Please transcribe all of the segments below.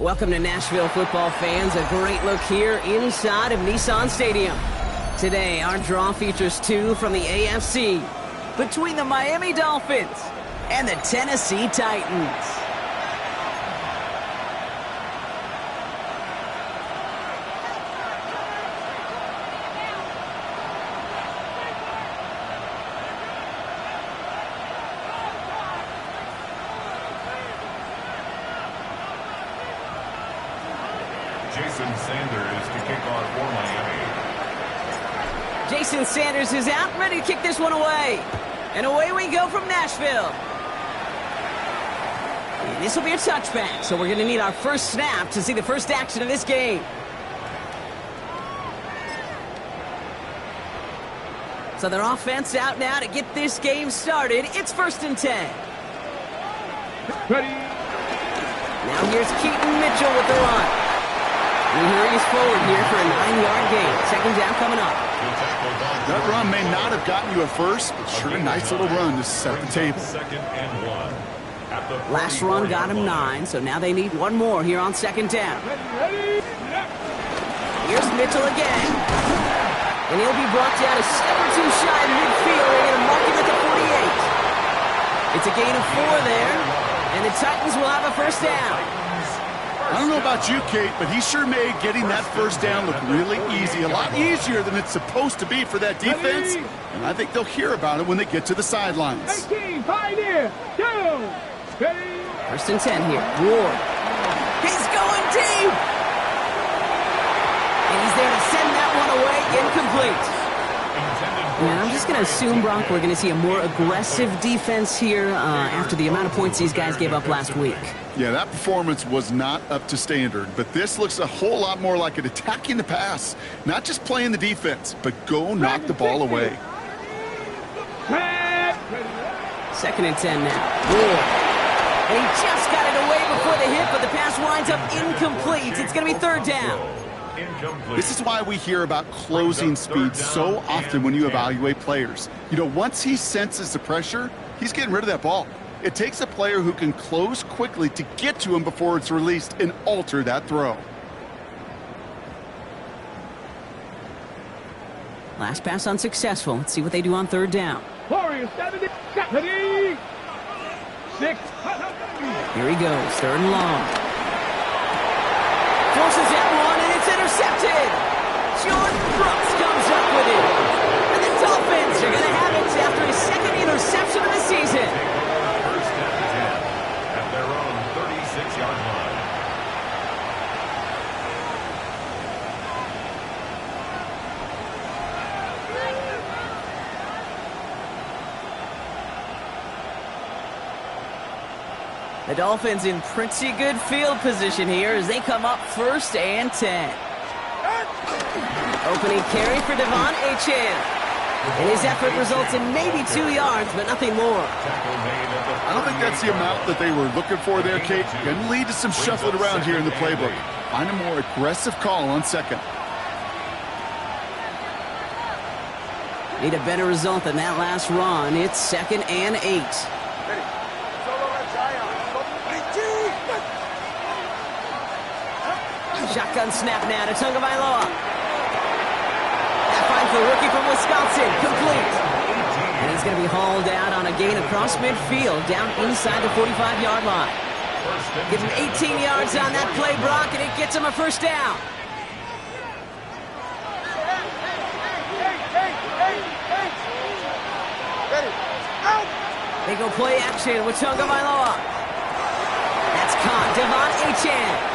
Welcome to Nashville, football fans. A great look here inside of Nissan Stadium. Today, our draw features two from the AFC between the Miami Dolphins and the Tennessee Titans. Jason Sanders to kick off for Miami. Jason Sanders is out, ready to kick this one away. And away we go from Nashville. And this will be a touchback, so we're going to need our first snap to see the first action of this game. So their offense out now to get this game started. It's 1st and 10. Ready. Now here's Keaton Mitchell with the run. And he hurries forward here for a 9-yard gain. 2nd down coming up. That run may not have gotten you a first, but sure a nice little run to set the table. 2nd and 1. Last run got him 9, so now they need one more here on 2nd down. Here's Mitchell again. And he'll be brought down a step or two shy of midfield. They're going to mark him at the 48. It's a gain of 4 there, and the Titans will have a first down. I don't know about you, Kate, but he sure made getting that first down look really easy. A lot easier than it's supposed to be for that defense. And I think they'll hear about it when they get to the sidelines. 18, Pioneer, go! Ready? 1st and 10 here. Ward. He's going deep! And he's there to send that one away, incomplete. And I'm just going to assume, Brock, we're going to see a more aggressive defense here after the amount of points these guys gave up last week. Yeah, that performance was not up to standard, but this looks a whole lot more like it attacking the pass. Not just playing the defense, but go knock the ball away. 2nd and 10 now. Ward. And he just got it away before the hit, but the pass winds up incomplete. It's going to be 3rd down. This is why we hear about closing speed so often when you evaluate players. You know, once he senses the pressure, he's getting rid of that ball. It takes a player who can close quickly to get to him before it's released and alter that throw. Last pass unsuccessful. Let's see what they do on 3rd down. Warriors, 70, 6. Here he goes, 3rd and long. Forces that one, and it's intercepted. Jordan Brooks comes up with it. And the Dolphins are going to have it after his 2nd interception of the season. First and 10 at their own 36-yard line. The Dolphins in pretty good field position here as they come up 1st and 10. Opening carry for Devon Achane. And his effort results in maybe 2 yards, but nothing more. I don't think that's the amount that they were looking for there, Kate. Going to lead to some shuffling around here in the playbook. Find a more aggressive call on 2nd. Need a better result than that last run. It's 2nd and 8. Shotgun snap now to Tagovailoa. That finds the rookie from Wisconsin. Complete. And he's going to be hauled out on a gain across midfield down inside the 45-yard line. Give him 18 yards on that play, Brock, and it gets him a first down. They go play action with Tagovailoa. That's caught. Devon Achane.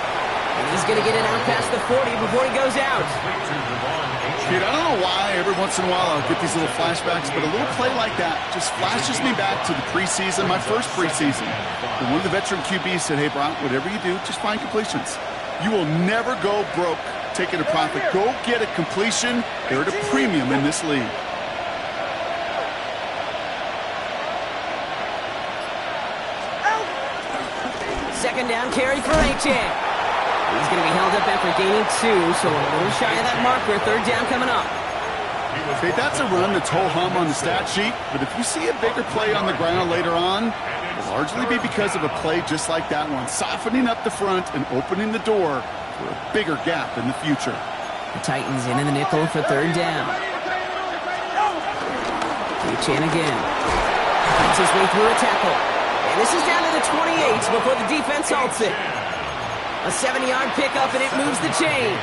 And he's going to get it out past the 40 before he goes out. Kid, I don't know why every once in a while I'll get these little flashbacks, but a little play like that just flashes me back to the preseason, my first preseason. And one of the veteran QBs said, hey, Brock, whatever you do, just find completions. You will never go broke taking a profit. Go get a completion. They're at a premium in this league. Second down carry for Achane. He's going to be held up after gaining 2, so a little shy of that marker. 3rd down coming up. Hey, that's a run that's ho-hum on the stat sheet, but if you see a bigger play on the ground later on, will largely be because of a play just like that one, softening up the front and opening the door for a bigger gap in the future. The Titans in the nickel for third down. Chan again. Finds his way through a tackle. And this is down to the 28 before the defense halts it. A 70-yard pickup, and it moves the chains.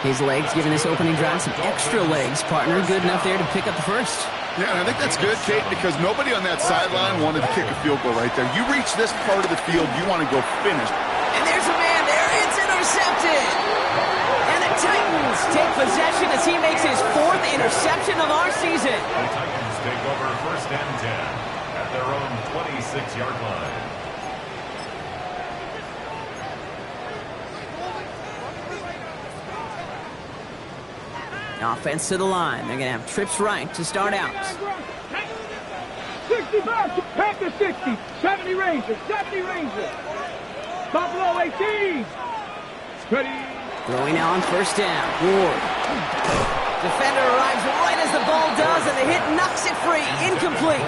His legs giving this opening drive some extra legs, partner. Good enough there to pick up the first. Yeah, and I think that's good, Kate, because nobody on that sideline wanted to kick a field goal right there. You reach this part of the field, you want to go finish. And there's a man there. It's intercepted. And the Titans take possession as he makes his 4th interception of our season. The Titans take over 1st and 10 at their own 26-yard line. Offense to the line. They're going to have trips right to start out. 65, Panther 60, 70 Rangers, 70 Rangers. Buffalo 18. Ready. Throwing now on first down. Ward. Defender arrives right as the ball does, and the hit knocks it free. Incomplete.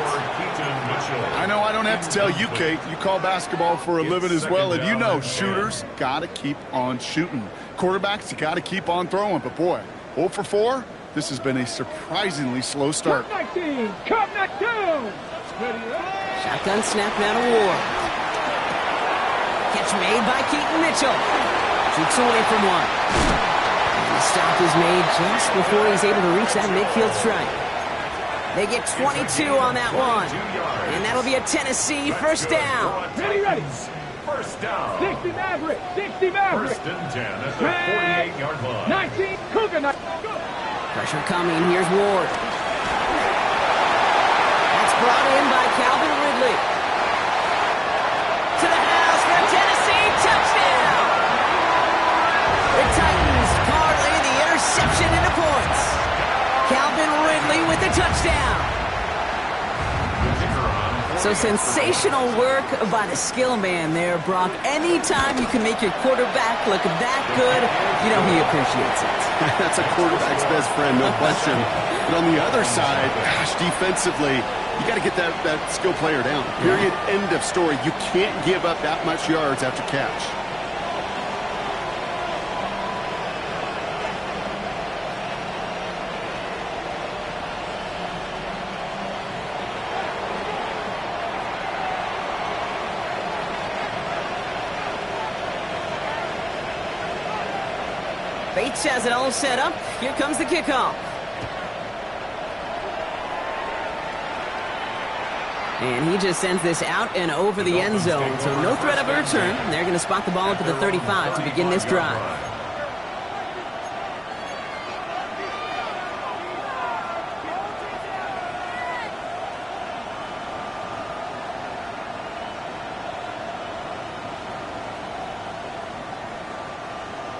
I know I don't have to tell you, Kate. You call basketball for a living as well, and you know shooters got to keep on shooting. Quarterbacks, you got to keep on throwing. But, boy, 0 for 4, this has been a surprisingly slow start. Come 19, come that down. Ready. Shotgun snap now to Ward. Catch made by Keaton Mitchell. Shoots away from one. And the stop is made just before he's able to reach that midfield strike. They get 22 on that one. And that'll be a Tennessee first down. Ready, ready. First down. 60 Maverick, 60 Maverick. 1st and 10 at the 48-yard line. 19, Cougar. Pressure coming. Here's Ward. That's brought in by Calvin Ridley. To the house for a Tennessee touchdown. The Titans parlay the interception into points. Calvin Ridley with the touchdown. So sensational work by the skill man there, Brock. Anytime you can make your quarterback look that good, you know he appreciates it. That's a quarterback's best friend, no question. But on the other side, gosh, defensively, you got to get that skill player down. Period, end of story. You can't give up that much yards after catch. Bates has it all set up. Here comes the kickoff. And he just sends this out and over the end zone. So no threat of a return. They're going to spot the ball up at the 35 to begin this drive.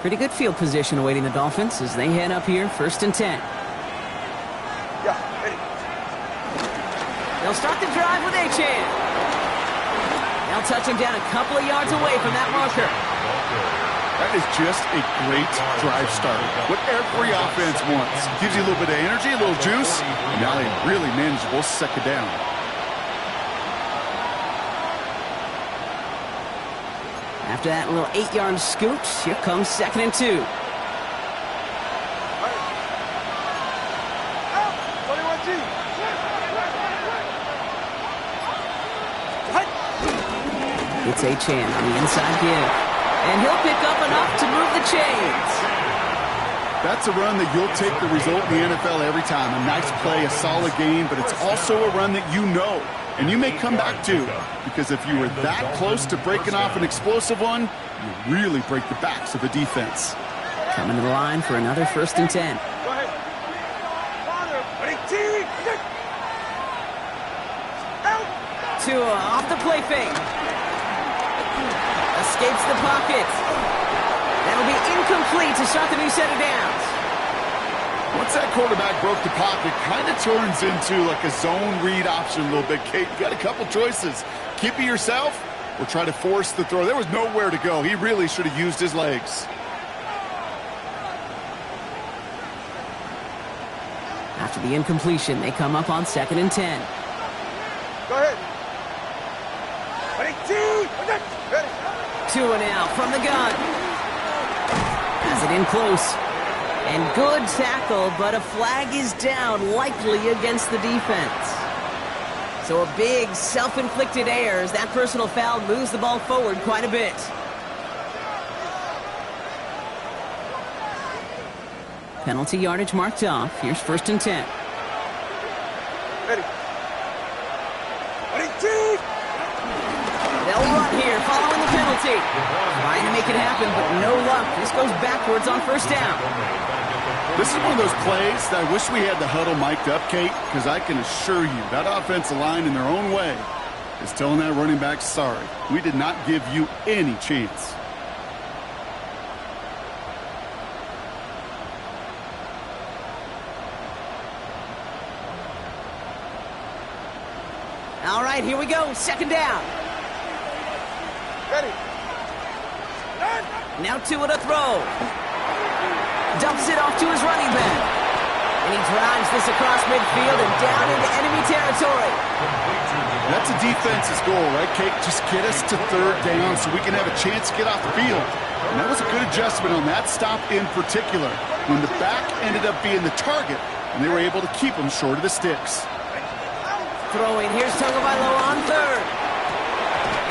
Pretty good field position awaiting the Dolphins as they head up here, 1st and 10. Yeah, ready. They'll start the drive with Achan. They'll touch him down a couple of yards away from that marker. That is just a great drive start. What every offense wants. Gives you a little bit of energy, a little juice, and now a really manageable 2nd down. After that little 8-yard scoot, here comes 2nd and 2. It's Achan on the inside give. And he'll pick up enough to move the chains. That's a run that you'll take the result in the NFL every time. A nice play, a solid game, but it's also a run that you know, and you may come back to, because if you were that close to breaking off an explosive one, you really break the backs of the defense. Coming to the line for another 1st and 10. Go ahead. Tua off the play fake. Escapes the pocket. That'll be incomplete to start the new set of downs. Once that quarterback broke the pocket, kind of turns into like a zone read option a little bit. Kate, you got a couple choices. Keep it yourself or try to force the throw. There was nowhere to go. He really should have used his legs. After the incompletion, they come up on 2nd and 10. Go ahead. 22. Ready. 2 and out from the gun. Has it in close. And good tackle, but a flag is down, likely against the defense. So a big self-inflicted error as that personal foul moves the ball forward quite a bit. Penalty yardage marked off. Here's 1st and 10. Ready. 22. They'll run here following the penalty. Trying to make it happen, but no luck. This goes backwards on 1st down. This is one of those plays that I wish we had the huddle mic'd up, Kate, because I can assure you that offensive line in their own way is telling that running back, sorry, we did not give you any chance. All right, here we go. 2nd down. Ready. Now 2 at a throw. Dumps it off to his running back. And he drives this across midfield and down into enemy territory. That's a defense's goal, right, Kate? Just get us to 3rd down so we can have a chance to get off the field. And that was a good adjustment on that stop in particular, when the back ended up being the target, and they were able to keep him short of the sticks. Throwing, here's Tagovailoa on 3rd.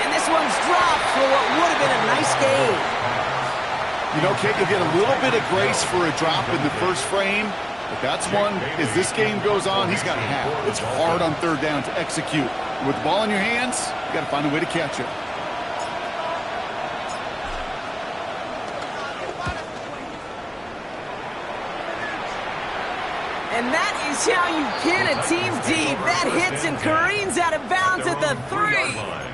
And this one's dropped for what would have been a nice gain. You know, Kate, you'll get a little bit of grace for a drop in the first frame, but that's one, as this game goes on, he's got half. It's hard on 3rd down to execute. With the ball in your hands, you got to find a way to catch it. And that is how you pin a team deep. That hits and careens out of bounds at the 3.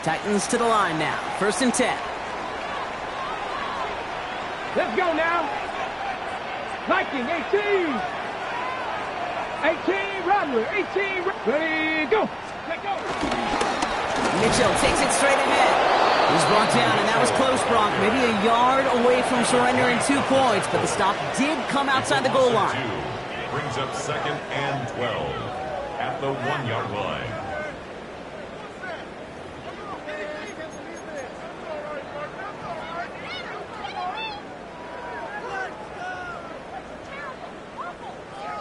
Titans to the line now. 1st and 10. Let's go now. Viking, 18. 18, Rodler. 18, ready, go. Let go. Mitchell takes it straight ahead. He's brought down, and that was close, Bronk. Maybe a yard away from surrendering 2 points, but the stop did come outside the goal line. Brings up 2nd and 12 at the 1-yard line.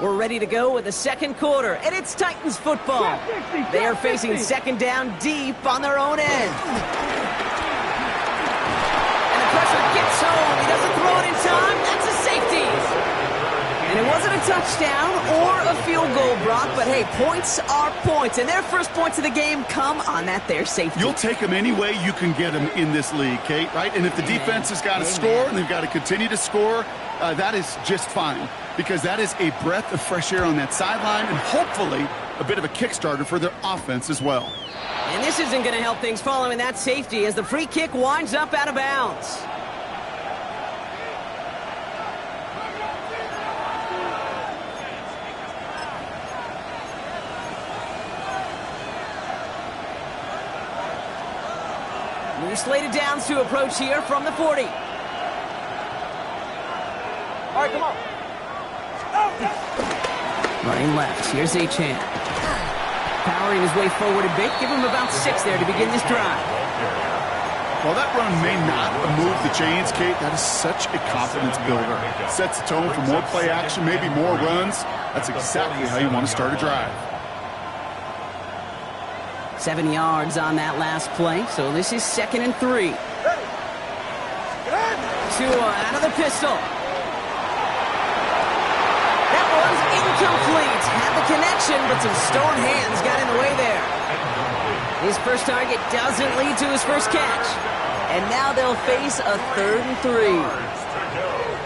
We're ready to go with the 2nd quarter, and it's Titans football. They are facing 2nd down deep on their own end. And the pressure gets home. He doesn't throw it in time. That's a safety. And it wasn't a touchdown or a field goal, Brock, but hey, points are points. And their first points of the game come on that there safety. You'll take them any way you can get them in this league, Kate, right? And if the defense has got to score and they've got to continue to score, that is just fine, because that is a breath of fresh air on that sideline and hopefully a bit of a kickstarter for their offense as well. And this isn't going to help things following that safety as the free kick winds up out of bounds. New slated downs to approach here from the 40. All right, come on. Running left, here's Achane. Powering his way forward a bit, give him about 6 there to begin this drive. While that run may not move the chains, Kate, that is such a confidence builder. It sets the tone for more play action, maybe more runs. That's exactly how you want to start a drive. 7 yards on that last play, so this is 2nd and 3. Tua out of the pistol. That one's incomplete. Had the connection, but some stone hands got in the way there. His first target doesn't lead to his first catch. And now they'll face a 3rd and 3.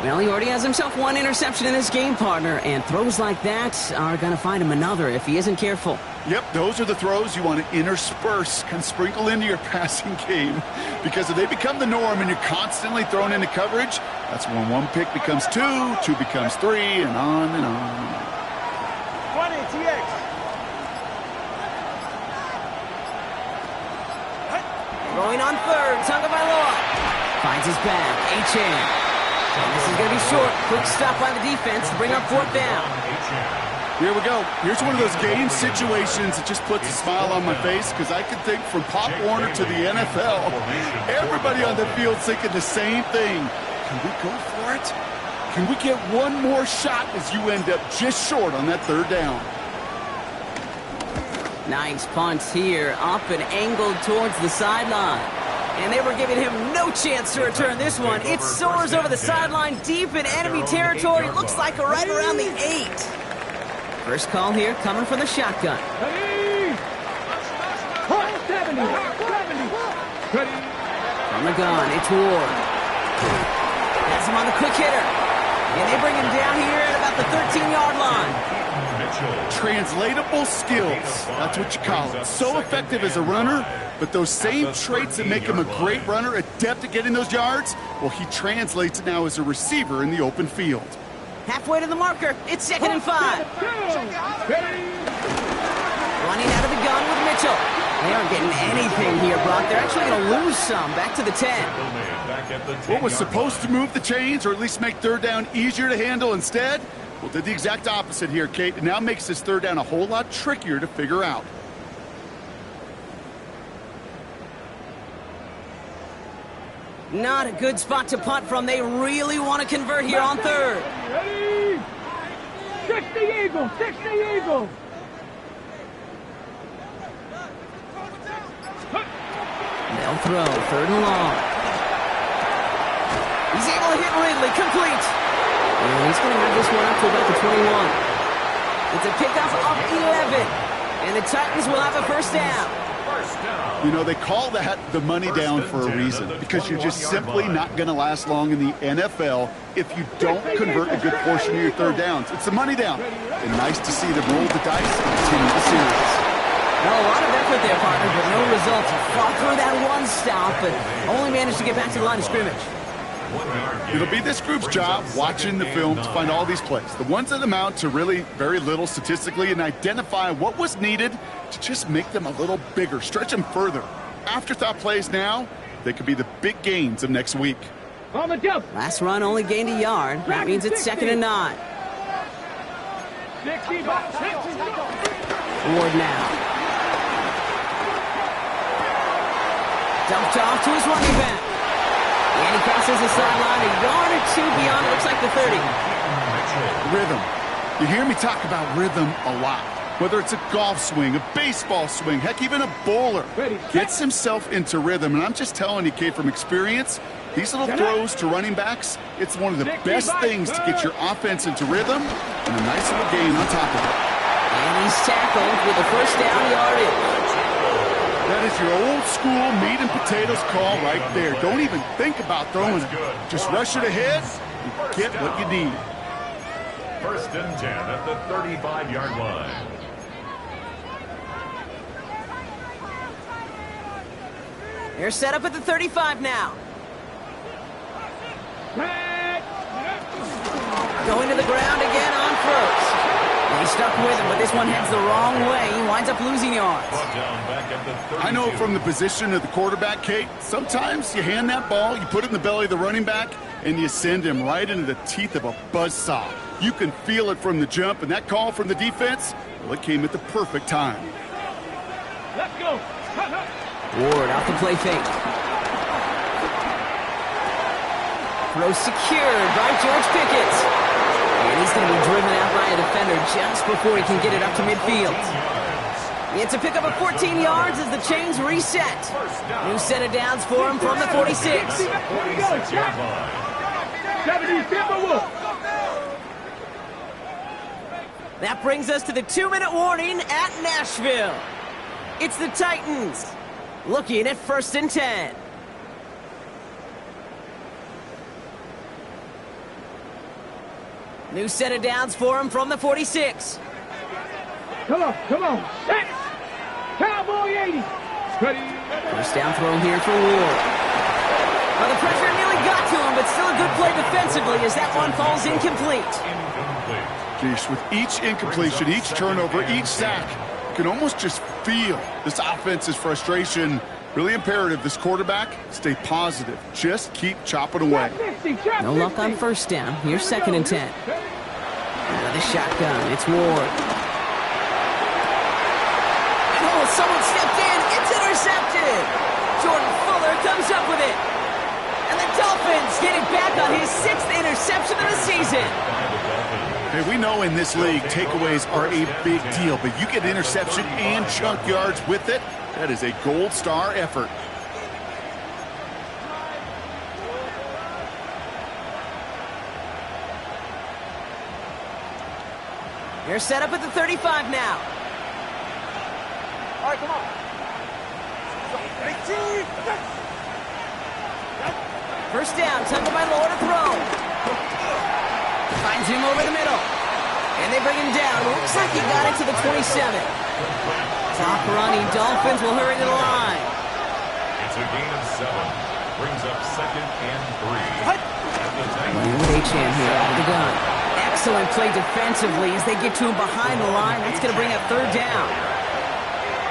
Well, he already has himself 1 interception in this game, partner, and throws like that are going to find him another if he isn't careful. Yep, those are the throws you want to intersperse, kind of sprinkle into your passing game, because if they become the norm and you're constantly thrown into coverage, that's when 1 pick becomes 2, 2 becomes 3, and on and on. 20, TX. Throwing on 3rd, Tagovailoa. Finds his back. H.A. And this is going to be short. Quick stop by the defense to bring up fourth down. Here we go. Here's one of those game situations that just puts a smile on my face because I can think from Pop Warner to the NFL, everybody on the field thinking the same thing. Can we go for it? Can we get one more shot as you end up just short on that third down? Nice punt here, up and angled towards the sideline. And they were giving him no chance to return this one. It soars over the sideline deep in enemy territory. Looks like right around the 8. First call here coming from the shotgun. Ready. 70. Ready. From the gun, it's Ward. Has him on the quick hitter. And they bring him down here at about the 13-yard line. Translatable skills. That's what you call it. So effective as a runner, but those same traits that make him a great runner, adept at getting those yards, well, he translates it now as a receiver in the open field. Halfway to the marker. It's 2nd and 5. Running out of the gun with Mitchell. They aren't getting anything here, Brock. They're actually going to lose some. Back to the 10. What was supposed to move the chains or at least make third down easier to handle instead? Well, did the exact opposite here, Kate. It now makes this third down a whole lot trickier to figure out. Not a good spot to punt from. They really want to convert here on third. Ready. 60 Eagles. 60 Eagles. They'll throw. 3rd and long. He's able to hit Ridley. Complete. And he's going to have this one up to about the 21. It's a kickoff of 11. And the Titans will have a first down. You know, they call that the money down for a reason because you're just simply not going to last long in the NFL if you don't convert a good portion of your third downs. It's the money down. And nice to see them roll the dice and continue the series. Well, a lot of effort there, partner, but no results. Fought through that one stop, but only managed to get back to the line of scrimmage. It'll be this group's job watching the film to find all these plays, the ones that amount to really very little statistically, and identify what was needed to just make them a little bigger, stretch them further. Afterthought plays now, they could be the big gains of next week. On the jump. Last run only gained a yard. That means it's 2nd and 9. 60. Ward now. Dumped off to his running back. And he crosses the sideline a yard or two beyond, it looks like the 30. Rhythm. You hear me talk about rhythm a lot. Whether it's a golf swing, a baseball swing, heck, even a bowler. Gets himself into rhythm. And I'm just telling you, Kate, from experience, these little throws to running backs, it's one of the best things to get your offense into rhythm and a nice little gain on top of it. And he's tackled with a first down yardage. That is your old school meat and potatoes call right there. Don't even think about throwing it. Just rush it ahead and get what you need. 1st and 10 at the 35-yard line. They're set up at the 35 now. Going to the ground again on first. And he's stuck with him, but this one heads the wrong way. He winds up losing yards. I know from the position of the quarterback, Kate, sometimes you hand that ball, you put it in the belly of the running back, and you send him right into the teeth of a buzzsaw. You can feel it from the jump, and that call from the defense, well, it came at the perfect time. Let's go. Ward off the play fake. Throw secured by George Pickett. And he's going to be driven out by a defender just before he can get it up to midfield. It's a pickup of 14 yards as the chains reset. New set of downs for him from the 46. That brings us to the 2-minute warning at Nashville. It's the Titans looking at 1st and 10. New set of downs for him from the 46. Come on. Set. Cowboy 80. Ready. First down throw here for Ward. Well, the pressure nearly got to him, but still a good play defensively as that one falls incomplete. Geez, with each incompletion, each turnover, each sack, you can almost just feel this offense's frustration Really imperative, this quarterback, stay positive. Just keep chopping away. No luck on first down. Here's 2nd and 10. Another shotgun. It's Ward. Oh, someone stepped in. It's intercepted. Jordan Fuller comes up with it. And the Dolphins getting back on his 6th interception of the season. Hey, we know in this league, takeaways are a big deal, but you get interception and chunk yards with it. That is a gold star effort. They're set up at the 35 now. All right, come on. First down, Tucker by Lord to throw. Finds him over the middle. And they bring him down. Looks like he got it to the 27. Clock running. Dolphins will hurry to the line. It's a gain of 7. Brings up 2nd and 3. H-Hand here out of the gun. Excellent play defensively as they get to him behind the line. That's going to bring up 3rd down.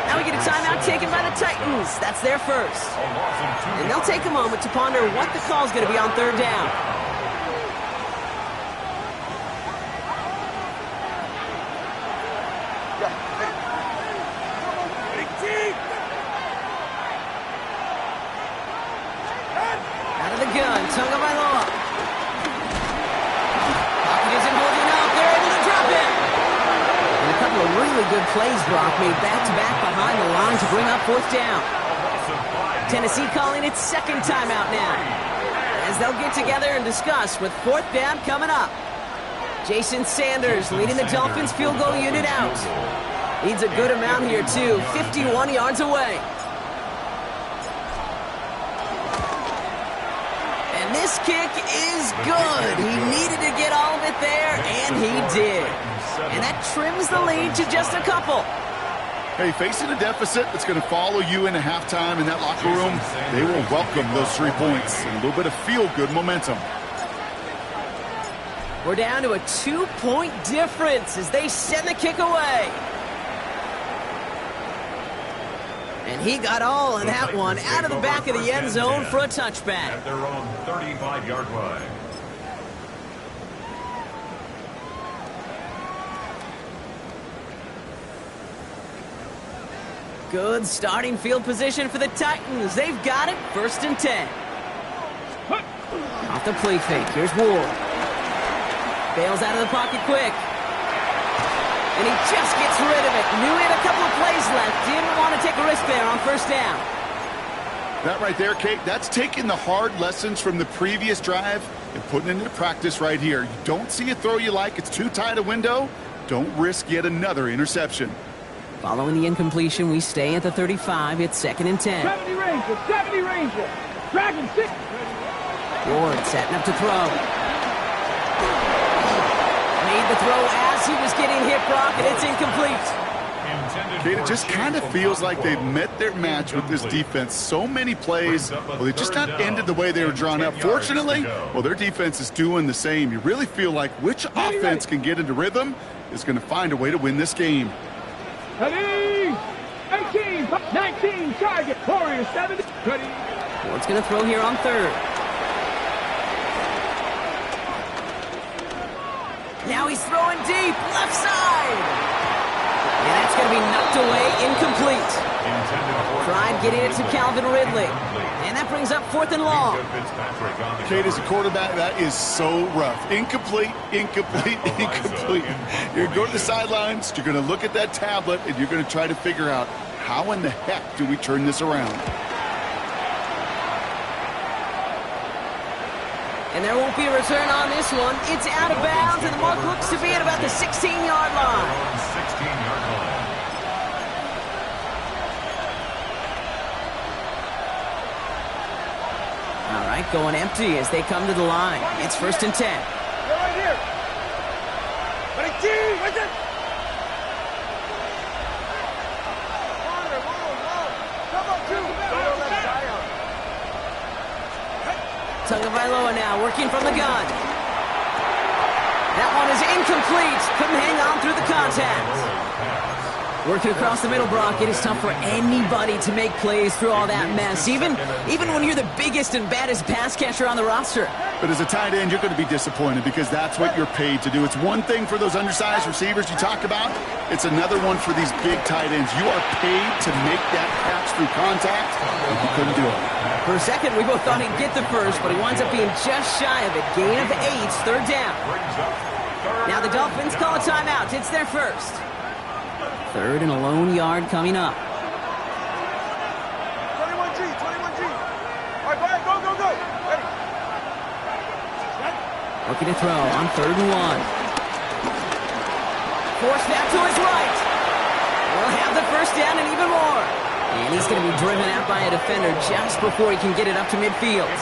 Now we get a timeout taken by the Titans. That's their first. And they'll take a moment to ponder what the call is going to be on 3rd down. Out of the gun, Tunga Bailoa. Pocket isn't holding up. They're able to drop him. And a couple of really good plays, Brock, made back-to-back behind the line to bring up 4th down. Tennessee calling its 2nd timeout now, as they'll get together and discuss with 4th down coming up. Jason Sanders leading the Dolphins field goal unit out. Needs a good amount here, too. 51 yards away. And this kick is good. He needed to get all of it there, and he did. And that trims the lead to just a couple. Hey, facing a deficit that's going to follow you into halftime in that locker room, they will welcome those 3 points and a little bit of feel-good momentum. We're down to a 2-point difference as they send the kick away. And he got all of that one out of the back of the end zone for a touchback. At their own 35-yard line. Good starting field position for the Titans. They've got it. 1st and 10. Off the play fake. Here's Ward. Bails out of the pocket quick. And he just gets rid of it. Knew he had a couple of plays left. Didn't want to take a risk there on 1st down. That right there, Kate, that's taking the hard lessons from the previous drive and putting it into practice right here. You don't see a throw you like. It's too tight a window. Don't risk yet another interception. Following the incompletion, we stay at the 35. It's 2nd and 10. 70 Ranger, 70 Ranger. Dragon 6. Ward setting up to throw. Made the throw as he was getting hit, Brock, and it's incomplete. Kate, it just kind of feels like they've met their match with this defense. So many plays, well, they just not ended the way they were drawn up. Fortunately, well, their defense is doing the same. You really feel like which offense can get into rhythm is going to find a way to win this game. 18, 19, target, Warriors 70. Ward's going to throw here on 3rd. Now he's throwing deep, left side. And that's going to be knocked away, incomplete. Tried getting it to Calvin Ridley. And that brings up 4th and long. Kate, as a quarterback, that is so rough. Incomplete, incomplete, incomplete. You're going to go to the sidelines, you're going to look at that tablet, and you're going to try to figure out how in the heck do we turn this around. And there won't be a return on this one. It's out of bounds, and the mark looks to be at about the 16-yard line. 16-yard line. All right, going empty as they come to the line. It's 1st and 10. They're right here. 18, what's it? Tagovailoa now working from the gun. That one is incomplete. Couldn't hang on through the contact. Working across the middle, Brock, it is tough for anybody to make plays through all that mess, even when you're the biggest and baddest pass catcher on the roster. But as a tight end, you're going to be disappointed because that's what you're paid to do. It's one thing for those undersized receivers you talk about. It's another one for these big tight ends. You are paid to make that catch through contact, and he couldn't do it. For a second, we both thought he'd get the first, but he winds up being just shy of it. Gain of 8, third down. Now the Dolphins call a timeout. It's their first. Third and a lone yard coming up. 21G, 21G. All right, go ahead, go, go, go. Ready. Looking to throw on 3rd and 1. Forced back to his right. We'll have the first down and even more. And he's going to be driven out by a defender just before he can get it up to midfield.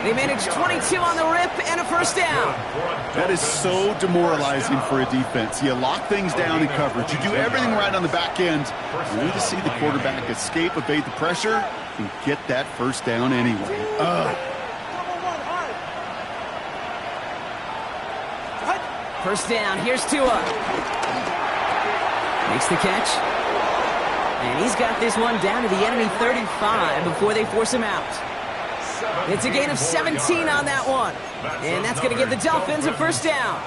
They managed 22 on the rip and a first down. That is so demoralizing for a defense. You lock things down in coverage. You do everything right on the back end. You need to see the quarterback escape, evade the pressure, and get that first down anyway. First down, here's Tua. Makes the catch. And he's got this one down to the enemy 35 before they force him out. It's a gain of 17 on that one. And that's going to give the Dolphins a first down.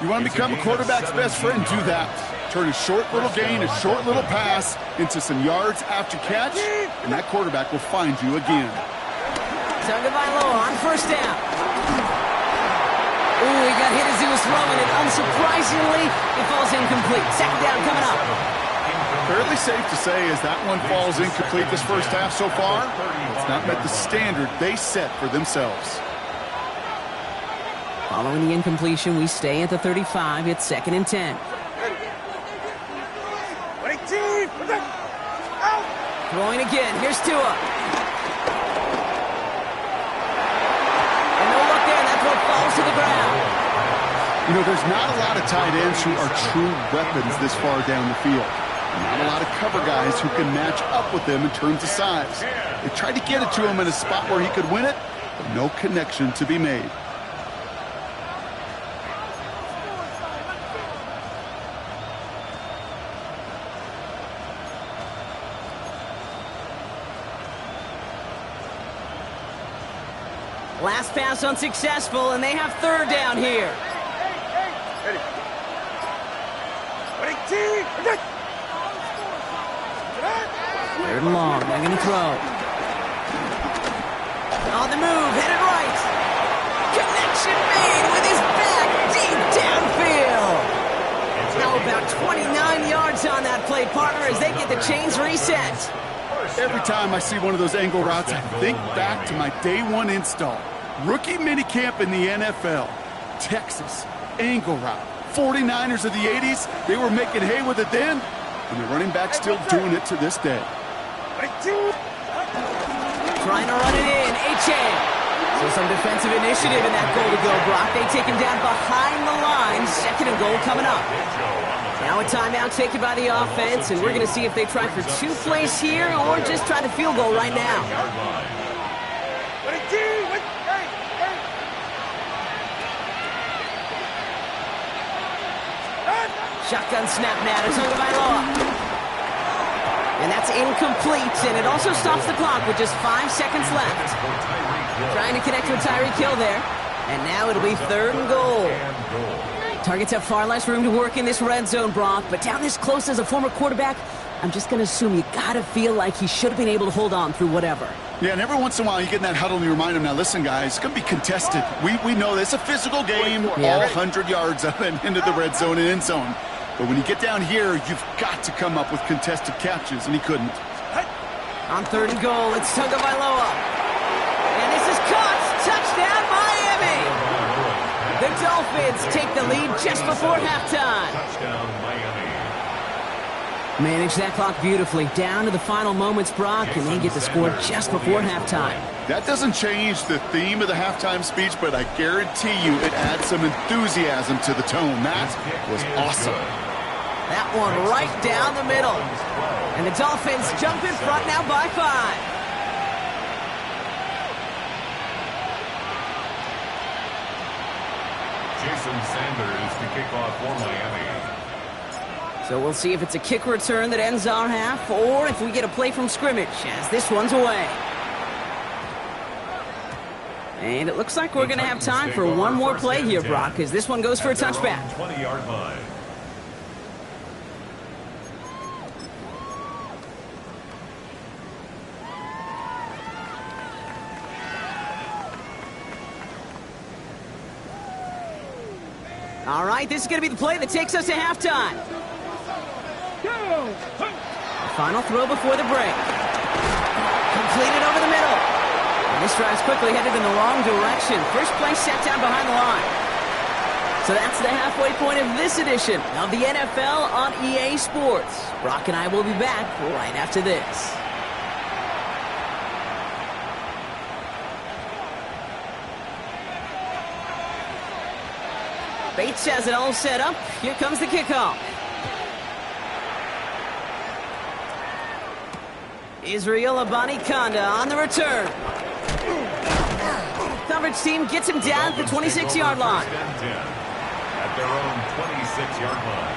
You want to become a quarterback's best friend? Do that. Turn a short little gain, a short little pass into some yards after catch, and that quarterback will find you again. Tagovailoa on first down. Ooh, he got hit as he was throwing it. Unsurprisingly, it falls incomplete. Second down coming up. Fairly safe to say as that one falls incomplete this first half so far, it's not met the standard they set for themselves. Following the incompletion, we stay at the 35. It's 2nd and 10. Throwing again. Here's Tua. And no luck there. That throw falls to the ground. You know, there's not a lot of tight ends who are true weapons this far down the field. Not a lot of cover guys who can match up with them in terms of size. They tried to get it to him in a spot where he could win it, but no connection to be made. Last pass unsuccessful, and they have third down here. Ready. Third and long. They're going to throw. On the move, headed right. Connection made with his back deep downfield. Now about 29 yards on that play, partner, as they get the chains reset. Every time I see one of those angle routes, I think back to my day one install. Rookie minicamp in the NFL. Texas, angle route. 49ers of the 80s, they were making hay with it then, and the running back still doing it to this day. Trying to run it in, Achane. So some defensive initiative in that goal to go, Brock. They take him down behind the line. 2nd and goal coming up. Now a timeout taken by the offense, and we're going to see if they try for 2 plays here or just try the field goal right now. Shotgun snap now to Tagovailoa. And that's incomplete, and it also stops the clock with just 5 seconds left. Trying to connect with Tyreek Hill there. And now it'll be 3rd and goal. Targets have far less room to work in this red zone, Brock, but down this close as a former quarterback, I'm just going to assume you got to feel like he should have been able to hold on through whatever. Yeah, and every once in a while you get in that huddle and you remind him, now listen, guys, it's going to be contested. We know this. It's a physical game, all 100 yards up and into the red zone and end zone. But when you get down here, you've got to come up with contested catches, and he couldn't. On 3rd and goal, it's Tagovailoa. And this is caught. Touchdown, Miami. The Dolphins take the lead just before halftime. Touchdown, Miami. Manage that clock beautifully. Down to the final moments, Brock, and they get the score just before halftime. That doesn't change the theme of the halftime speech, but I guarantee you it adds some enthusiasm to the tone. That was awesome. That one right down the middle. And the Dolphins jump in front now by 5. Jason Sanders to kick off for Miami. So we'll see if it's a kick return that ends our half, or if we get a play from scrimmage, as this one's away. And it looks like we're going to have time for one more play here, Brock, as this one goes for a touchback. 20-yard line. All right, this is going to be the play that takes us to halftime. Go! The final throw before the break. Completed over the middle. And this drive's quickly headed in the wrong direction. First play set down behind the line. So that's the halfway point of this edition of the NFL on EA Sports. Brock and I will be back right after this. Bates has it all set up. Here comes the kickoff. Israel Abanikanda on the return. Coverage team gets him down at the 26-yard line. At their own 26-yard line.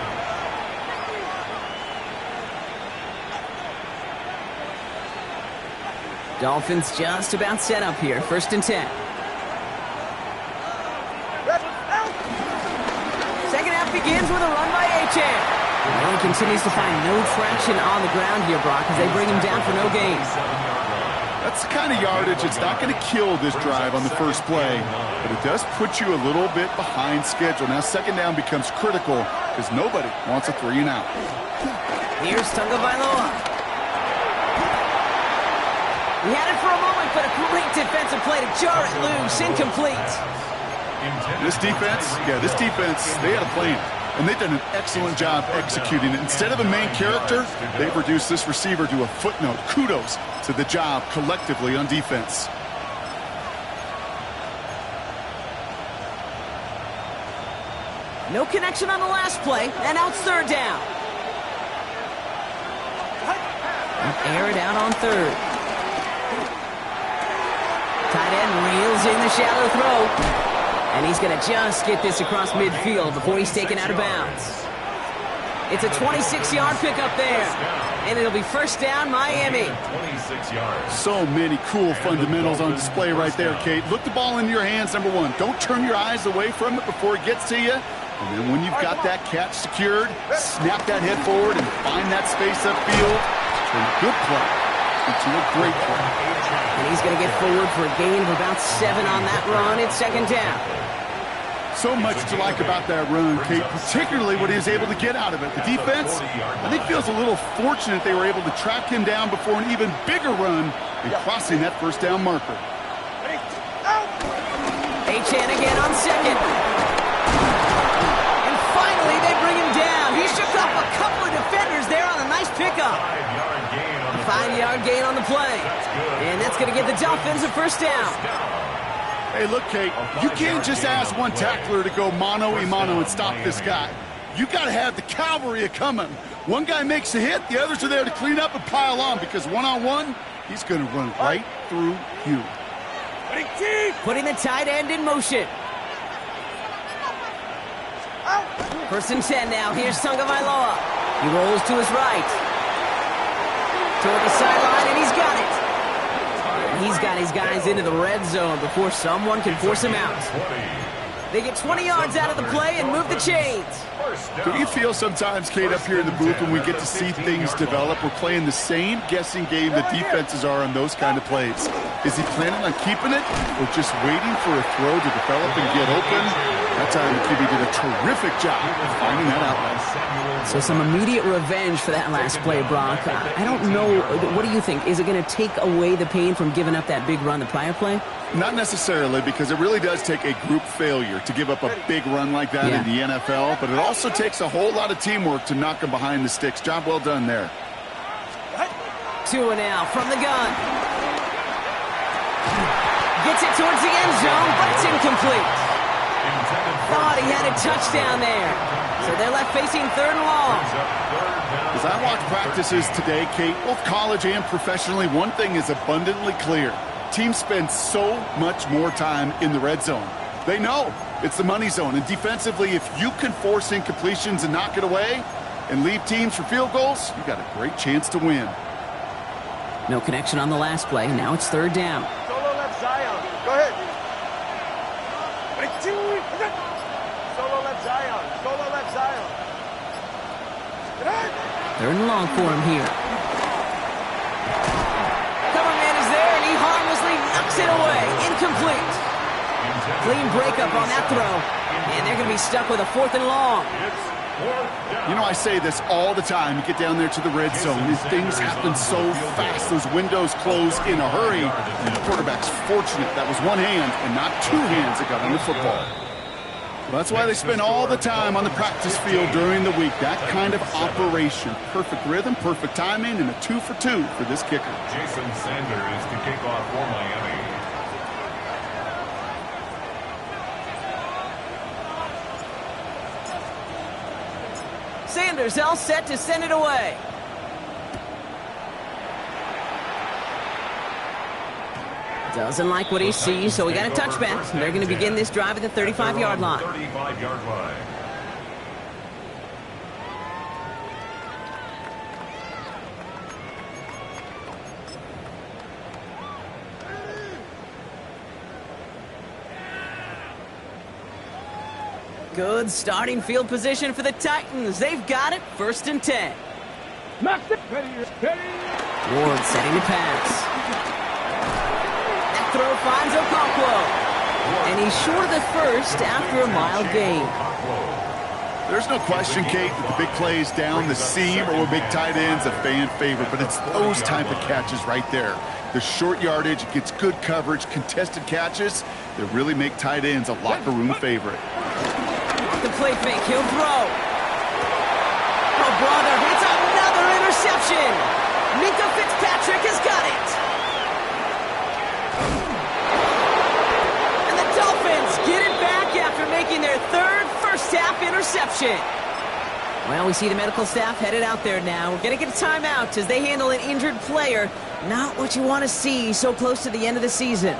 Dolphins just about set up here. 1st and 10. Second half begins with a run by Achane. He continues to find no traction on the ground here, Brock, as they bring him down for no gain. That's the kind of yardage. It's not going to kill this drive on the first play, but it does put you a little bit behind schedule. Now, second down becomes critical because nobody wants a 3-and-out. Here's Tagovailoa. He had it for a moment, but a great defensive play to jar it loose. Incomplete. This defense, they had a plan, and they've done an excellent job executing it. Instead of a main character, they've reduced this receiver to a footnote. Kudos to the job collectively on defense. No connection on the last play, and now it's 3rd down. Air it out on 3rd. Tight end reels in the shallow throw. And he's going to just get this across midfield before he's taken out of bounds. It's a 26-yard pickup there. And it'll be 1st down, Miami. 26 yards. So many cool fundamentals on display right there, Kate. Look the ball into your hands, number one. Don't turn your eyes away from it before it gets to you. And then when you've got that catch secured, snap that head forward and find that space upfield. Turn a good play into a great play. And he's going to get forward for a gain of about 7 on that run. It's 2nd down. So much to like about that run, Kate, particularly what he was able to get out of it. The defense, I think, feels a little fortunate they were able to track him down before an even bigger run and crossing that 1st down marker. Achane again on 2nd. And finally, they bring him down. He shook off a couple of defenders there on a nice pickup. 5-yard gain on the play. And that's going to give the Dolphins a 1st down. Hey, look, Kate, you can't just ask one tackler to go mano-a-mano and stop this guy. You got to have the cavalry coming. One guy makes a hit, the others are there to clean up and pile on because one-on-one, he's going to run right through you. Putting the tight end in motion. 1st and 10 now. Here's Tagovailoa. He rolls to his right. Toward the sideline, and he's got it. He's got his guys into the red zone before someone can force him out. They get 20 yards out of the play and move the chains. Do you feel sometimes, Kate, up here in the booth when we get to see things develop, we're playing the same guessing game that defenses are on those kind of plays? Is he planning on keeping it or just waiting for a throw to develop and get open? That time, QB did a terrific job of finding that out. So some immediate revenge for that last play, Brock. I don't know. What do you think? Is it going to take away the pain from giving up that big run the prior play? Not necessarily, because it really does take a group failure to give up a big run like that in the NFL, but it also takes a whole lot of teamwork to knock him behind the sticks. Job well done there. 2 and now from the gun. Gets it towards the end zone, but it's incomplete. Thought he had a touchdown there. So they're left facing 3rd and long. As I watch practices today, Kate, both college and professionally, one thing is abundantly clear. Teams spend so much more time in the red zone. They know it's the money zone. And defensively, if you can force incompletions and knock it away, and leave teams for field goals, you got a great chance to win. No connection on the last play. Now it's third down. Solo left Zion. Go ahead. Solo left Zion. Solo left Zion. Third and long for him here. Cover man is there, and he harmlessly knocks it away. Incomplete. Clean breakup on that throw. And they're going to be stuck with a 4th and long. You know, I say this all the time. You get down there to the red zone, and things happen so fast. Those windows close in a hurry. And the quarterback's fortunate that was one hand and not two hands that got on the football. Well, that's why they spend all the time on the practice field during the week. That kind of operation. Perfect rhythm, perfect timing, and a 2 for 2 for this kicker. Jason Sanders to kick off for Miami. Sanders all set to send it away. Doesn't like what he sees, so we got a touchback. They're going to begin this drive at the 35-yard line. 35-yard line. Good starting field position for the Titans. They've got it. 1st and 10. Ready. Ward setting to pass. That throw finds Okonkwo. And he's short of the first after a mild gain. There's no question, Kate, that the big plays down the seam or with big tight ends a fan favorite, but it's those type of catches right there. The short yardage, it gets good coverage, contested catches that really make tight ends a locker room favorite. The play fake, he'll throw. Oh, brother, it's another interception. Minka Fitzpatrick has got it. And the Dolphins get it back after making their 3rd first-half interception. Well, we see the medical staff headed out there now. We're going to get a timeout as they handle an injured player. Not what you want to see so close to the end of the season.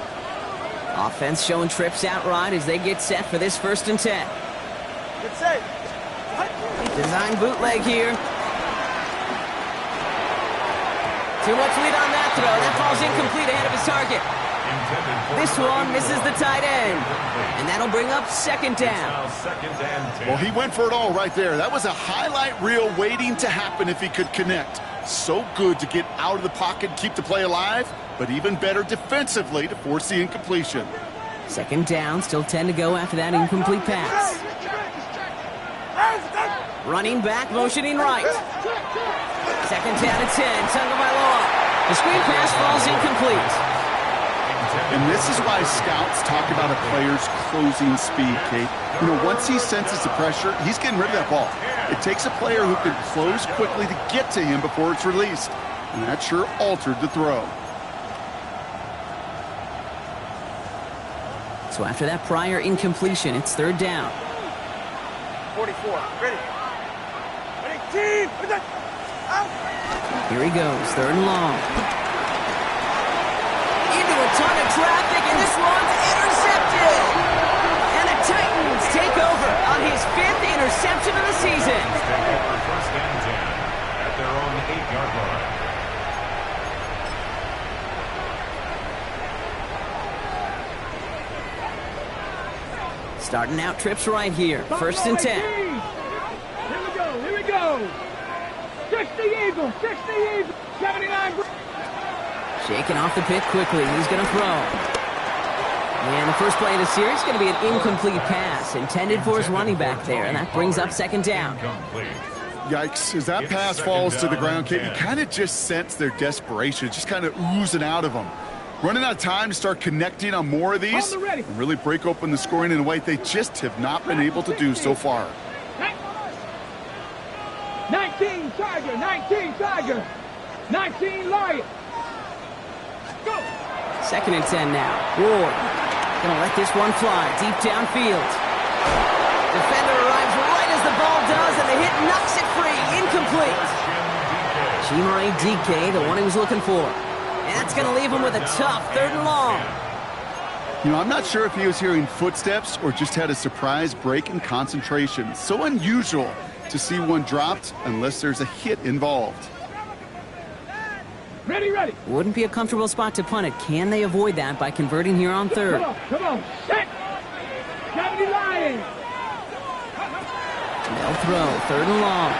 Offense showing trips outright as they get set for this 1st and 10. Good save. Design bootleg here. Too much lead on that throw. That ball's incomplete ahead of his target. This one misses the tight end. And that'll bring up 2nd down. Well, he went for it all right there. That was a highlight reel waiting to happen if he could connect. So good to get out of the pocket, keep the play alive, but even better defensively to force the incompletion. 2nd down, still 10 to go after that incomplete pass. Running back, motioning right. 2nd down at 10, Tagovailoa. The screen pass falls incomplete. And this is why scouts talk about a player's closing speed, Kate. You know, once he senses the pressure, he's getting rid of that ball. It takes a player who can close quickly to get to him before it's released. And that sure altered the throw. So after that prior incompletion, it's 3rd down. 44. Ready. Ready, team. Out. Here he goes, 3rd and long. Into a ton of traffic, and this one's intercepted. And the Titans take over on his 5th interception of the season. First and 10 at their own 8-yard line. Starting out trips right here. 1st and 10. Here we go. 60 Eagles, 79. Shaking off the pit quickly. He's going to throw. And the first play of the series is going to be an incomplete pass intended for his running back there, and that brings up 2nd down. Yikes. As that pass falls to the ground, Kate, you kind of just sense their desperation, just kind of oozing out of them. Running out of time to start connecting on more of these and really break open the scoring in a way they just have not been able to do so far. 19 Tiger. 19 Lion. Go. 2nd and 10 now. Ward gonna let this one fly deep downfield. Defender arrives right as the ball does, and the hit knocks it free. Incomplete. Chimere DK, the one he was looking for. And that's gonna leave him with a tough 3rd and long. You know, I'm not sure if he was hearing footsteps or just had a surprise break in concentration. So unusual. to see one dropped unless there's a hit involved. Ready, ready. Wouldn't be a comfortable spot to punt it. Can they avoid that by converting here on third? Come on, set. Gotta be lying. They'll throw, third and long.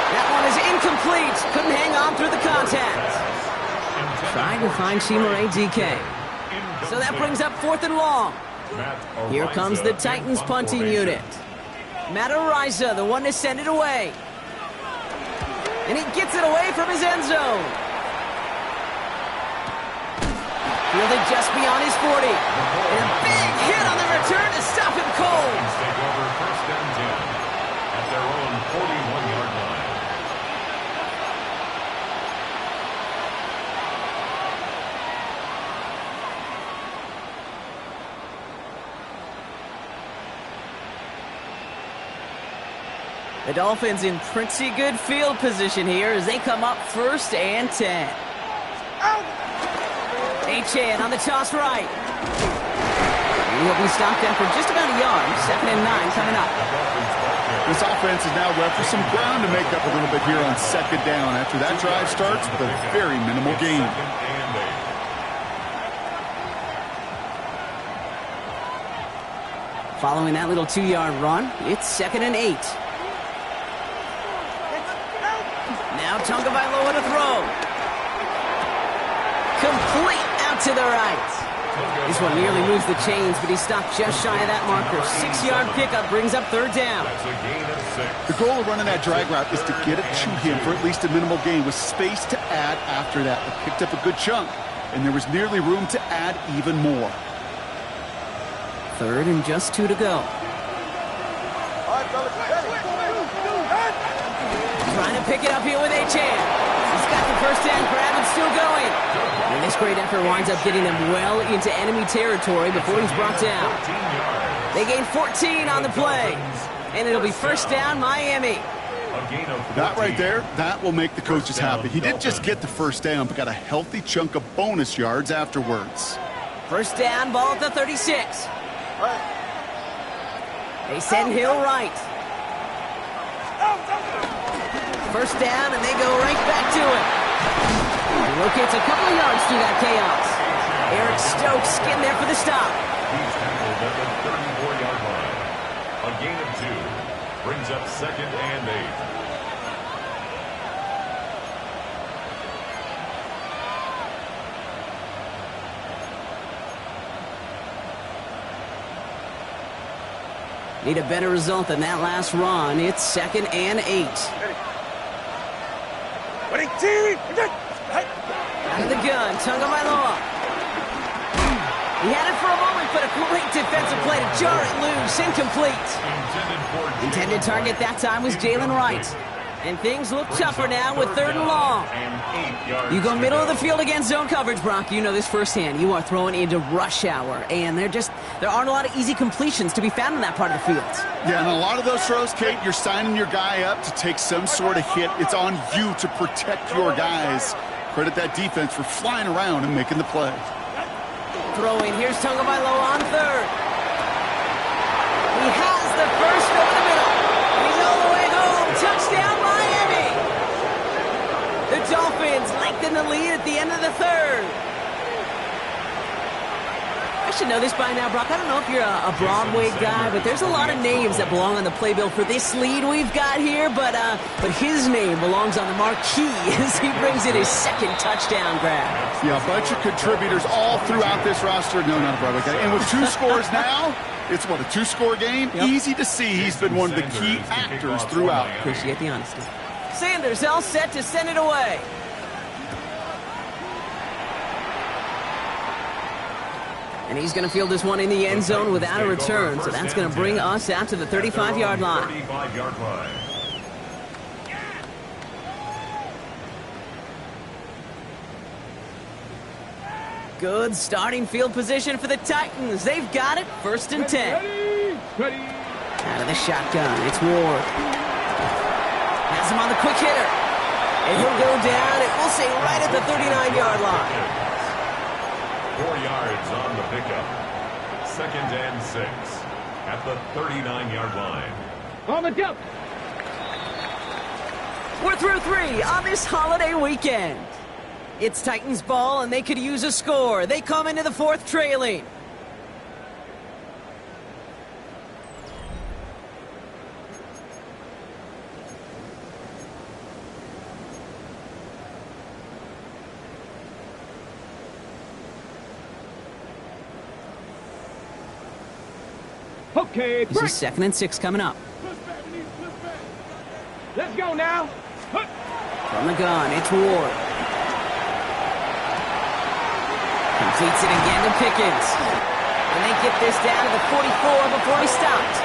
That one is incomplete. Couldn't hang on through the contact. Trying to find Chimere DK. So that brings up fourth and long. Here comes the Titans punting unit. Matt Ariza, the one to send it away. And he gets it away from his end zone. Fielded just beyond his 40. And a big hit on the return to stop him cold. Take over first and 10 at their own 41-yard line. The Dolphins in pretty good field position here as they come up first and 10. Achane on the toss right. He'll be stopped then for just about a yard. 2nd and 9 coming up. This offense is now left with some ground to make up a little bit here on 2nd down after that drive starts with a very minimal gain. Following that little 2-yard run, it's 2nd and 8. Now Tagovailoa to throw. Complete out to the right. This one nearly moves the chains, but he stopped just shy of that marker. 6-yard pickup brings up third down. The goal of running that drag route is to get it to him for at least a minimal gain with space to add after that. They picked up a good chunk, and there was nearly room to add even more. 3rd and just 2 to go. Trying to pick it up here with Achane. He's got the first down grab and still going. And this great effort winds up getting them well into enemy territory before he's brought down. They gain 14 on the play. And it'll be first down, Miami. That right there, that will make the coaches happy. He didn't just get the first down, but got a healthy chunk of bonus yards afterwards. First down, ball at the 36. They send Hill right. First down, and they go right back to it. He locates a couple of yards through that chaos. Eric Stokes getting there for the stop. He's tackled at the 34-yard line. A gain of 2 brings up 2nd and 8. Need a better result than that last run. It's 2nd and 8. Out of the gun, Tagovailoa. He had it for a moment, but a great defensive play to jar it loose. Incomplete. Intended target that time was Jalen Wright. And things look tougher now with 3rd and long. You go middle of the field against zone coverage, Brock. You know this firsthand. You are throwing into rush hour, and there aren't a lot of easy completions to be found in that part of the field. Yeah, and a lot of those throws, Kate, you're signing your guy up to take some sort of hit. It's on you to protect your guys. Credit that defense for flying around and making the play. Throwing, here's Tagovailoa on 3rd. He has the first over the middle. He's all the way home. Touchdown, Miami. The Dolphins lengthen the lead at the end of the 3rd. I should know this by now, Brock. I don't know if you're a Broadway guy, but there's a lot of names that belong on the playbill for this lead we've got here, but his name belongs on the marquee as he brings in his 2nd touchdown grab. Yeah, a bunch of contributors all throughout this roster. No, not a Broadway guy. And with 2 scores now, it's what, a 2-score game? Yep. Easy to see he's been one of the key actors throughout. Appreciate the honesty. Sanders all set to send it away. And he's going to field this one in the end zone without a return, so that's going to bring us out to the 35-yard line. 35-yard line. Good starting field position for the Titans. They've got it, 1st and 10. Ready. Out of the shotgun, it's Ward. Has him on the quick hitter. And he'll go down, and we'll say right at the 39-yard line. 4 yards on the pickup. 2nd and 6. at the 39-yard line. On the jump. We're through 3 on this holiday weekend. It's Titans ball, and they could use a score. They come into the 4th trailing. Okay, This break. is 2nd and 6 coming up. Let's go now. From the gun, it's Ward. Completes it again to Pickens. And they get this down to the 44 before he stopped.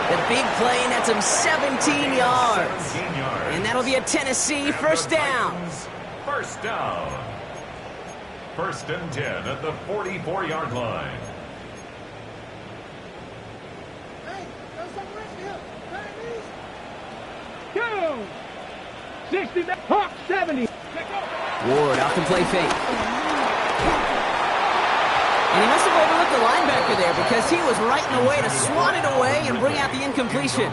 The big play nets him 17 yards. 17 yards. And that'll be a Tennessee first down. First down. 1st and 10 at the 44-yard line. Go. 60, Hawk 70. Ward off the play fake. And he must have overlooked the linebacker there because he was right in the way to swat it away and bring out the incompletion.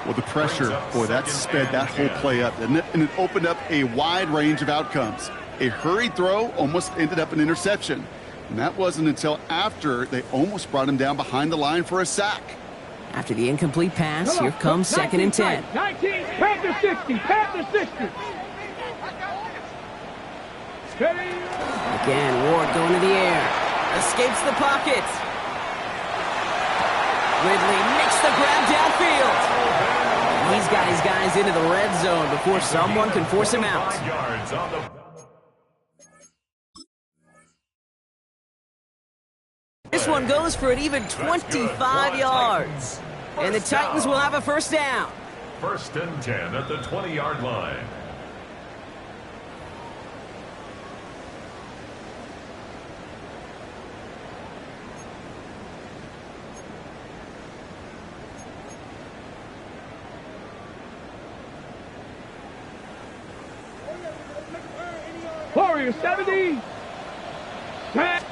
Well, the pressure, boy, that sped that whole play up, didn't it? And it opened up a wide range of outcomes. A hurried throw almost ended up an interception. And that wasn't until after they almost brought him down behind the line for a sack. After the incomplete pass, here comes 2nd and 10. 19, Panther 60, Panther 60. Steady. Again, Ward going to the air. Escapes the pocket. Ridley makes the grab downfield. He's got his guys into the red zone before someone can force him out. 5 yards on the... This one goes for an even 25 yards. And the Titans will have a first down. 1st and 10 at the 20-yard line. Warrior 70.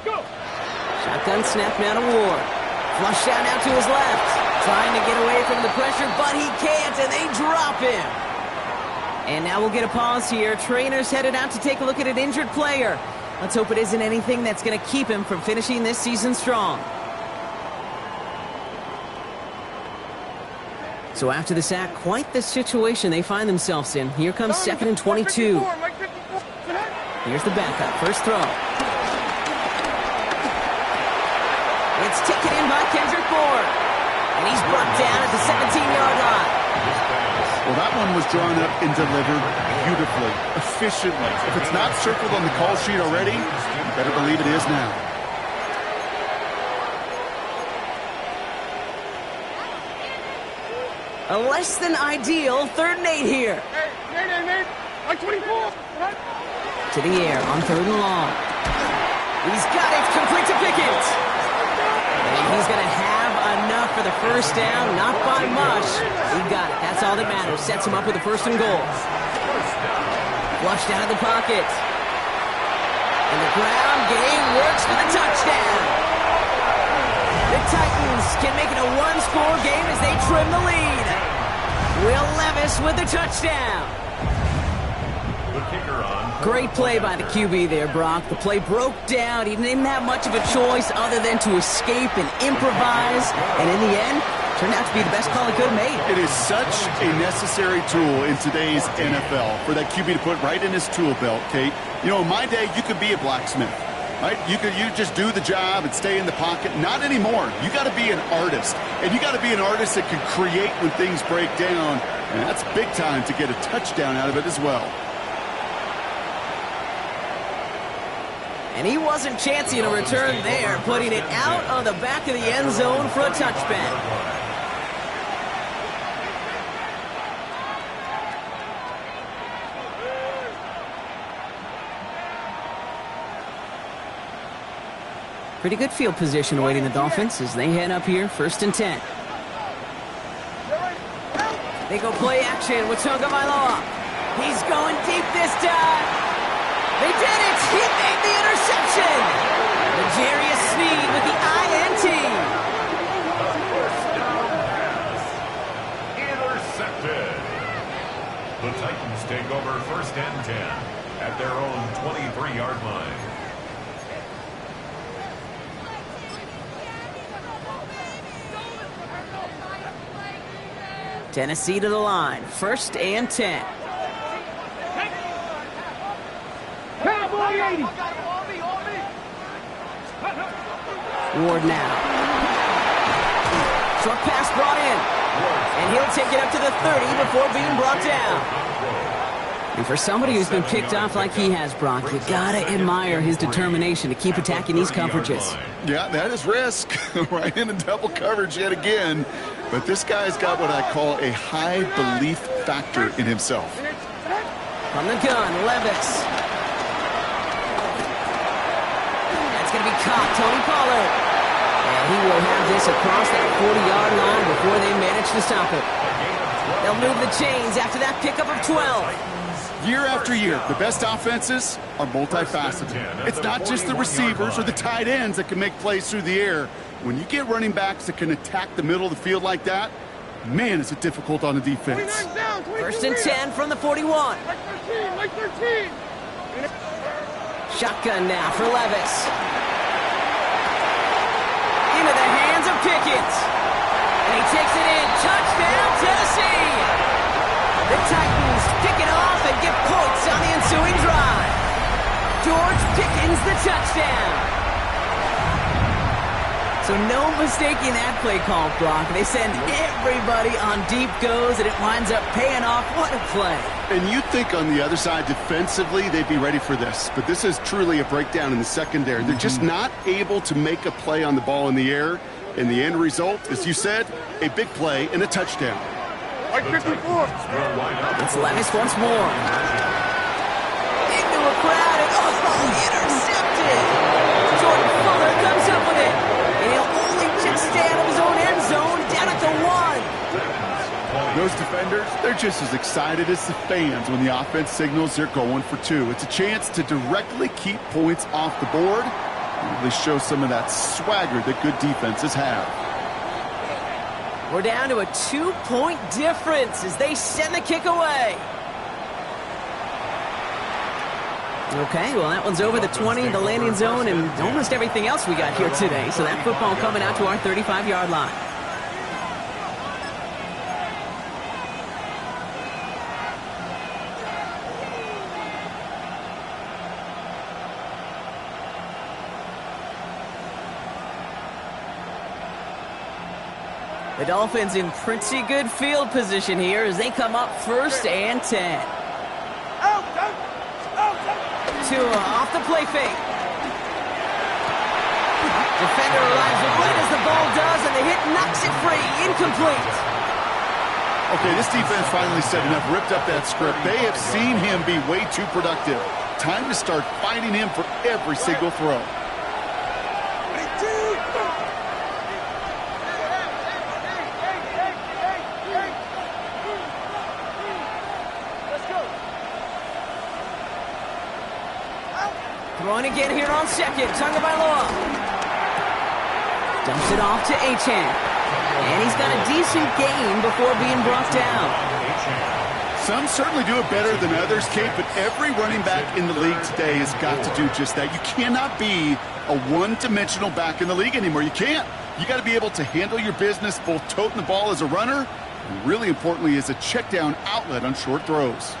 Go. Shotgun snap now to Ward. Flush out now to his left. Trying to get away from the pressure, but he can't, and they drop him. And now we'll get a pause here. Trainer's headed out to take a look at an injured player. Let's hope it isn't anything that's going to keep him from finishing this season strong. So after the sack, quite the situation they find themselves in. Here comes 2nd and 22. Here's the backup. First throw. It's taken in by Kendrick Bourne. And he's brought down at the 17-yard line. Well, that one was drawn up and delivered beautifully, efficiently. If it's not circled on the call sheet already, you better believe it is now. A less than ideal 3rd and 8 here. Hey, like 24. To the air on 3rd and long. He's got it, complete to Pickens. And he's going to have enough for the first down, not by much. He got it, that's all that matters. Sets him up with a 1st and goal. Flushed out of the pocket. And the ground game works for the touchdown. The Titans can make it a 1-score game as they trim the lead. Will Levis with the touchdown. The kicker on. Great play by the QB there, Brock. The play broke down. He didn't have much of a choice other than to escape and improvise. And in the end, turned out to be the best call he could have made. It is such a necessary tool in today's NFL for that QB to put right in his tool belt, Kate. You know, in my day, you could be a blacksmith, right? You just do the job and stay in the pocket. Not anymore. You got to be an artist. And you got to be an artist that can create when things break down. And that's big time to get a touchdown out of it as well. And he wasn't chancing a return there, putting it out on the back of the end zone for a touchback. Pretty good field position awaiting the Dolphins as they head up here, 1st and 10. They go play action with Tagovailoa. He's going deep this time. They did it! He made the interception! L'Jarius Sneed with the INT. The Titans take over 1st and 10 at their own 23-yard line. Tennessee to the line. 1st and 10. Cowboy 80. Ward now. Short pass brought in. And he'll take it up to the 30 before being brought down. And for somebody who's been picked off like he has, Brock, you gotta admire his determination to keep attacking these coverages. Yeah, that is risk. Right into double coverage yet again. But this guy's got what I call a high belief factor in himself. From the gun, Levis. That's going to be caught, Tony Pollard. And he will have this across that 40-yard line before they manage to stop it. They'll move the chains after that pickup of 12. Year after year, the best offenses are multifaceted. It's not just the receivers or the tight ends that can make plays through the air. When you get running backs that can attack the middle of the field like that, man, is it difficult on the defense. 1st and 10 from the 41. Like 13. Shotgun now for Levis. Into the hands of Pickett. And he takes it in. Touchdown, Tennessee. The Titans pick it off and get points on the ensuing drive. George Pickens the touchdown. So no mistaking that play call, Brock. They send everybody on deep goes, and it winds up paying off. What a play. And you'd think on the other side, defensively, they'd be ready for this. But this is truly a breakdown in the secondary. They're just not able to make a play on the ball in the air. And the end result, as you said, a big play and a touchdown. Like 54. It's Levis once more. Into a crowd, and intercepted. Jordan Fuller comes up with it. And he'll only just stay out of his own end zone, down at the 1. Those defenders, they're just as excited as the fans when the offense signals they're going for 2. It's a chance to directly keep points off the board and really show some of that swagger that good defenses have. We're down to a 2-point difference as they send the kick away. Okay, well, that one's over the 20, the landing zone, and almost everything else we got here today. So that football coming out to our 35-yard line. The Dolphins in pretty good field position here as they come up 1st and 10. Tua off the play fake. Defender arrives right as the ball does, and the hit knocks it free. Incomplete. Okay, this defense finally said enough, ripped up that script. They have seen him be way too productive. Time to start fighting him for every single throw. Throwing again here on 2nd. Tagovailoa dumps it off to Achane. And he's got a decent gain before being brought down. Some certainly do it better than others, Kate, but every running back in the league today has got to do just that. You cannot be a one-dimensional back in the league anymore. You can't. You got to be able to handle your business, both toting the ball as a runner, and really importantly, as a check-down outlet on short throws.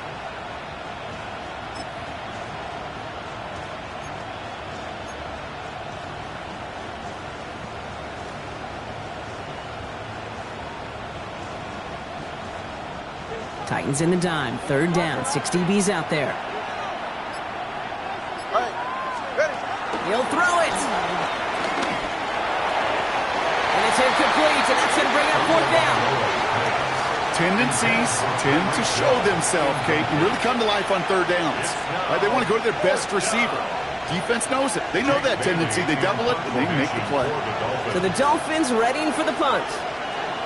Titans in the dime. 3rd down. 6 DBs out there. He'll throw it. And it's incomplete, and that's going to bring up 4th down. Tendencies tend to show themselves, Kate, and really come to life on 3rd downs. Right? They want to go to their best receiver. Defense knows it. They know that tendency. They double it, and they make the play. So the Dolphins readying for the punt.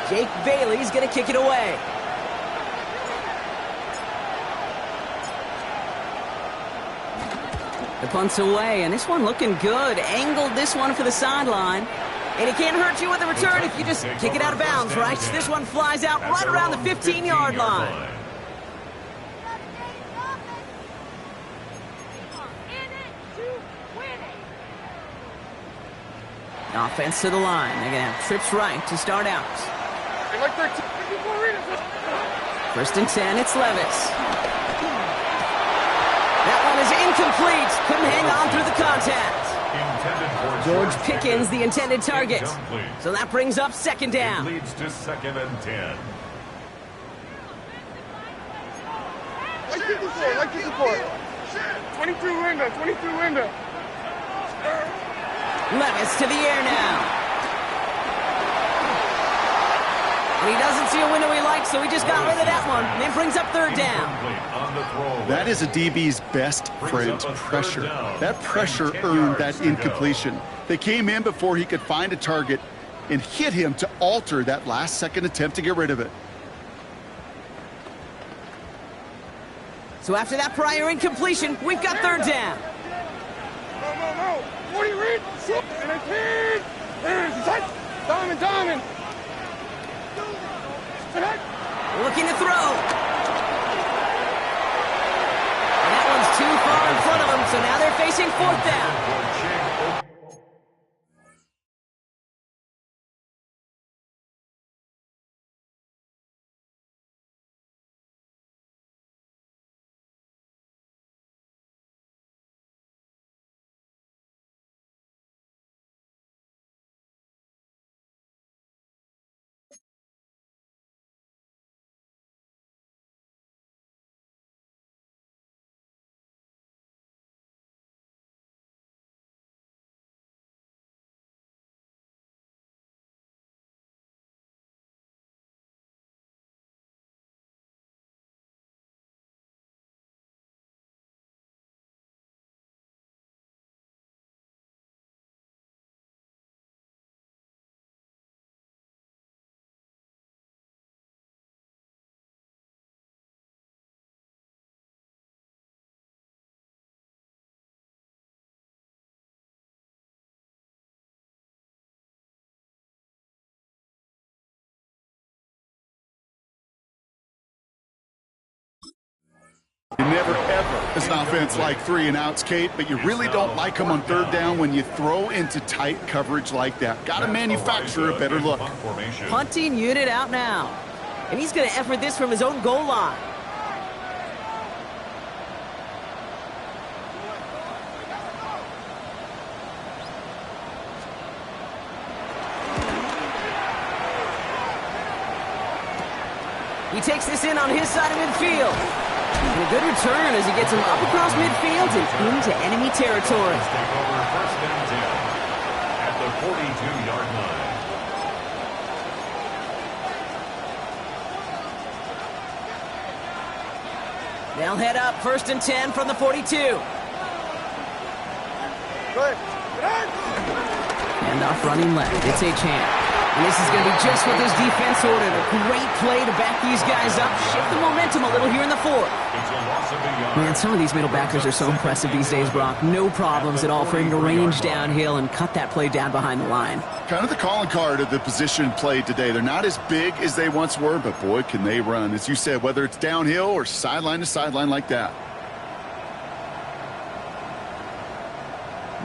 Jake Bailey's going to kick it away. The punt's away, and this one looking good. Angled this one for the sideline. And it can't hurt you with the return if you just kick it out of bounds, right? This one flies out right around the 15-yard line. Offense to the line. They're going to have trips right to start out. Hey, like 13. 1st and 10, it's Levis. That one is incomplete. Couldn't hang on through the contact. George Pickens, the intended target. So that brings up 2nd down. It leads to 2nd and 10. Like this support. 22 window, 22 window. Levis to the air now. And he doesn't see a window he likes, so he just got rid of that one. And it brings up 3rd down. That is a DB's best friend, pressure. That pressure earned that incompletion. They came in before he could find a target and hit him to alter that last-second attempt to get rid of it. So after that prior incompletion, we've got 3rd down. No. 40 read. And a 10. There's Diamond. Looking to throw. And that one's too far in front of them, so now they're facing 4th down. You never, ever, as an offense, like 3-and-outs, Kate, but you really don't like them on 3rd down when you throw into tight coverage like that. Got to manufacture a better look. Punting unit out now. And he's going to effort this from his own goal line. He takes this in on his side of midfield. And a good return as he gets him up across midfield and into enemy territory. Take over 1st and 10 at the 42-yard line. They'll head up 1st and 10 from the 42. Good. And off running left. It's A-Champ. And this is going to be just what this defense ordered. A great play to back these guys up. Shift the momentum a little here in the 4th. It's a loss of a yard. Man, some of these middle backers are so impressive these days, Brock. No problems at all for him to range downhill and cut that play down behind the line. Kind of the calling card of the position played today. They're not as big as they once were, but boy, can they run. As you said, whether it's downhill or sideline to sideline like that.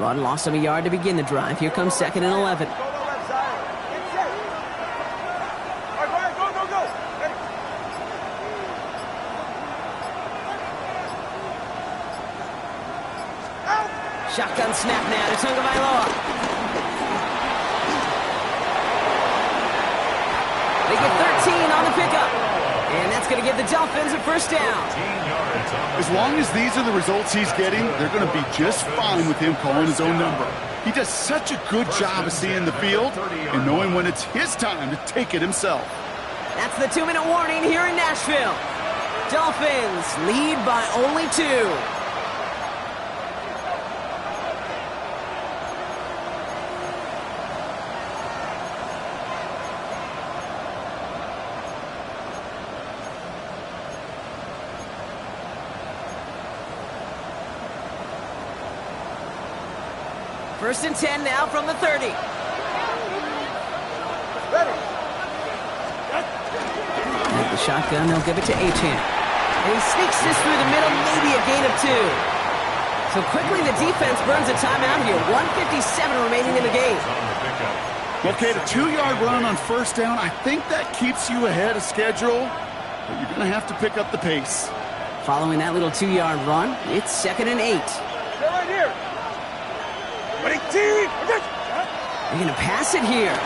Run lost him a yard to begin the drive. Here comes 2nd and 11. Shotgun snap now to Tagovailoa. They get 13 on the pickup. And that's going to give the Dolphins a 1st down. As long as these are the results he's getting, they're going to be just fine with him calling his own number. He does such a good job of seeing the field and knowing when it's his time to take it himself. That's the 2-minute warning here in Nashville. Dolphins lead by only 2. First and 10 now from the 30. At the shotgun, they'll give it to A-Champ. And he sneaks this through the middle, maybe a gain of 2. So quickly the defense burns a timeout here. 1:57 remaining in the game. Okay, the 2-yard run on first down, I think that keeps you ahead of schedule, but you're going to have to pick up the pace. Following that little 2-yard run, it's 2nd and 8. Stay right here. Ready, team. They're going to pass it here.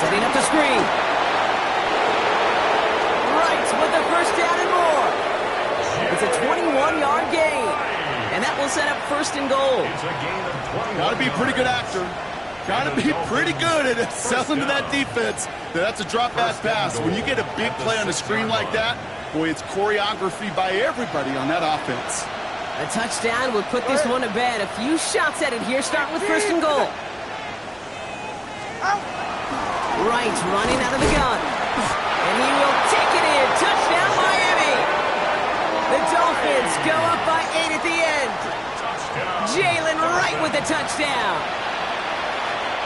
Setting up the screen. Right with the first down and more. It's a 21-yard gain. And that will set up 1st and goal. It's a gain of 20. Got to be a pretty good actor. Got to be pretty good at selling to that defense. That's a drop-back pass. When you get a big play on the screen like that, boy, it's choreography by everybody on that offense. A touchdown will put this one to bed. A few shots at it here, starting with 1st and goal. Right, running out of the gun. And he will take it in. Touchdown, Miami. The Dolphins go up by 8 at the end. Jalen Wright with the touchdown.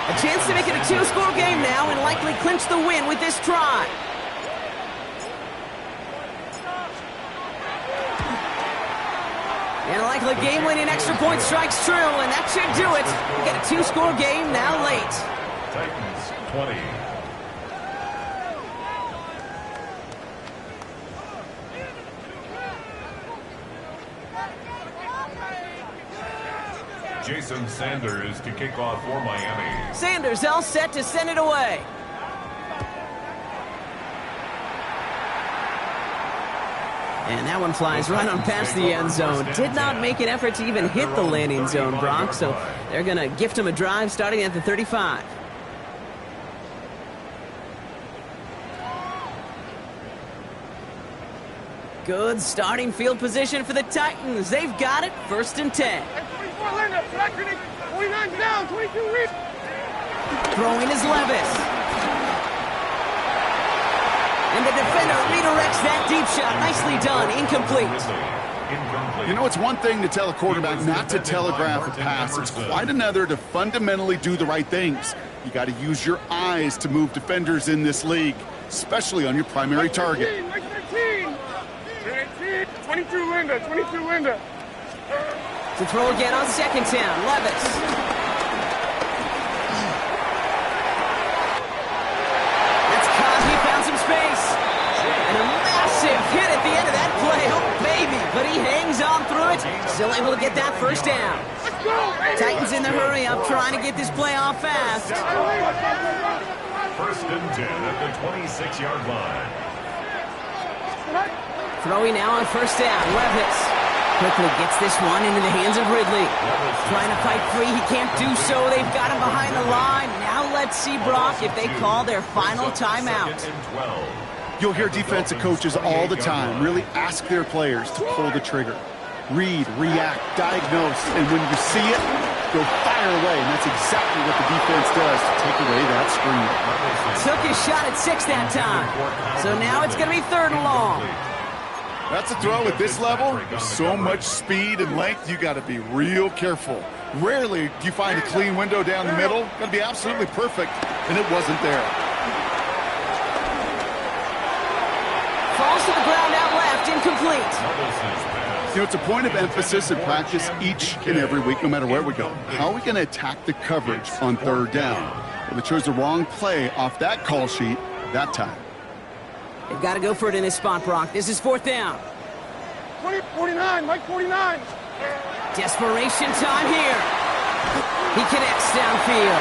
A chance to make it a 2-score game now and likely clinch the win with this try. And a likely game-winning extra point strikes true, and that should do it. We got a 2-score game now late. Titans 20. Jason Sanders to kick off for Miami. Sanders all set to send it away. And that one flies right on past the end zone. Did not make an effort to even hit the landing zone, Brock, so they're going to gift him a drive starting at the 35. Good starting field position for the Titans. They've got it, 1st and 10. 49 down, 22 reach. Throwing is Levis. And the defender redirects that deep shot. Nicely done. Incomplete. You know, it's one thing to tell a quarterback not to telegraph a pass. It's quite another to fundamentally do the right things. You got to use your eyes to move defenders in this league, especially on your primary target. 22 Linda, 22 Linda. To throw again on 2nd down, Levis. That's caught. He found some space. And a massive hit at the end of that play. Oh, baby. But he hangs on through it. Still able to get that 1st down. Titans in the hurry up, trying to get this play off fast. 1st and 10 at the 26-yard line. Throwing now on 1st down, Levis. Quickly gets this one into the hands of Ridley. Trying to fight free, he can't do so. They've got him behind the line. Now let's see, Brock, if they call their final timeout. You'll hear defensive coaches all the time really ask their players to pull the trigger. Read, react, diagnose, and when you see it, go fire away. And that's exactly what the defense does to take away that screen. Took his shot at 6 that time. So now it's going to be 3rd and long. That's a throw at this level. There's so much speed and length, you got to be real careful. Rarely do you find a clean window down the middle. Got to be absolutely perfect, and it wasn't there. Falls to the ground out left, incomplete. You know, it's a point of emphasis in practice each and every week, no matter where we go. How are we going to attack the coverage on 3rd down? Well, they chose the wrong play off that call sheet that time. They've got to go for it in this spot, Brock. This is 4th down. 49, Mike 49. Desperation time here. He connects downfield.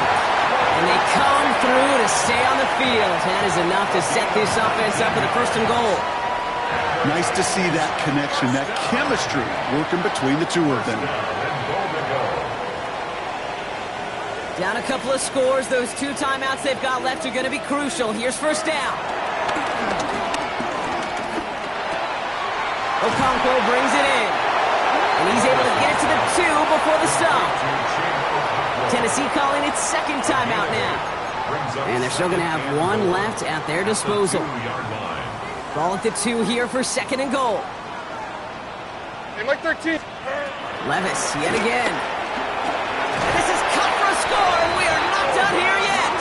And they come through to stay on the field. That is enough to set this offense up with a 1st and goal. Nice to see that connection, that chemistry working between the two of them. Down a couple of scores. Those 2 timeouts they've got left are going to be crucial. Here's 1st down. Okonkwo brings it in. And he's able to get it to the 2 before the stop. Tennessee calling its 2nd timeout now. And they're still going to have 1 left at their disposal. Ball at the 2 here for 2nd and goal. Hey, Mike 13. Levis yet again. And this is cut for a score, and we are not done here yet.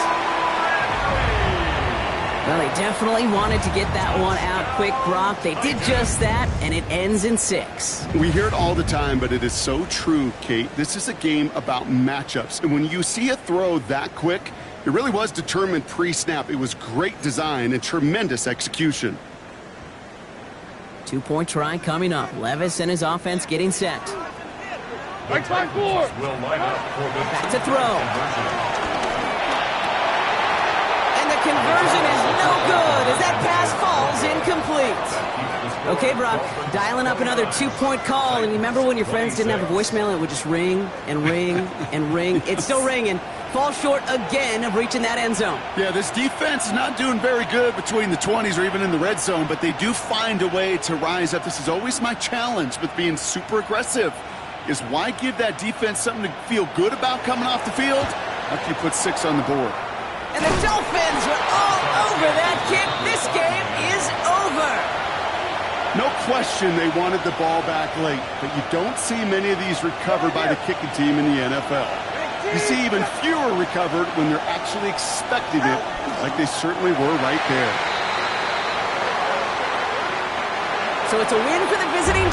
Well, they definitely wanted to get that one out quick, Brock. They did just that, and it ends in 6. We hear it all the time, but it is so true, Kate. This is a game about matchups. And when you see a throw that quick, it really was determined pre-snap. It was great design and tremendous execution. 2-point try coming up. Levis and his offense getting set. Right side 4. Will line up for the Back to throw. conversion. And the conversion is no good as that pass falls incomplete. Okay, Brock, dialing up another 2-point call. And you remember when your friends didn't have a voicemail and it would just ring and ring and ring? It's still ringing. Falls short again of reaching that end zone. Yeah, this defense is not doing very good between the 20s or even in the red zone, but they do find a way to rise up. This is always my challenge with being super aggressive, is why give that defense something to feel good about coming off the field after you put 6 on the board. And the Dolphins are all over that kick. This game is over. No question they wanted the ball back late, but you don't see many of these recovered by the kicking team in the NFL. You see even fewer recovered when they're actually expecting it, like they certainly were right there. So it's a win for the visiting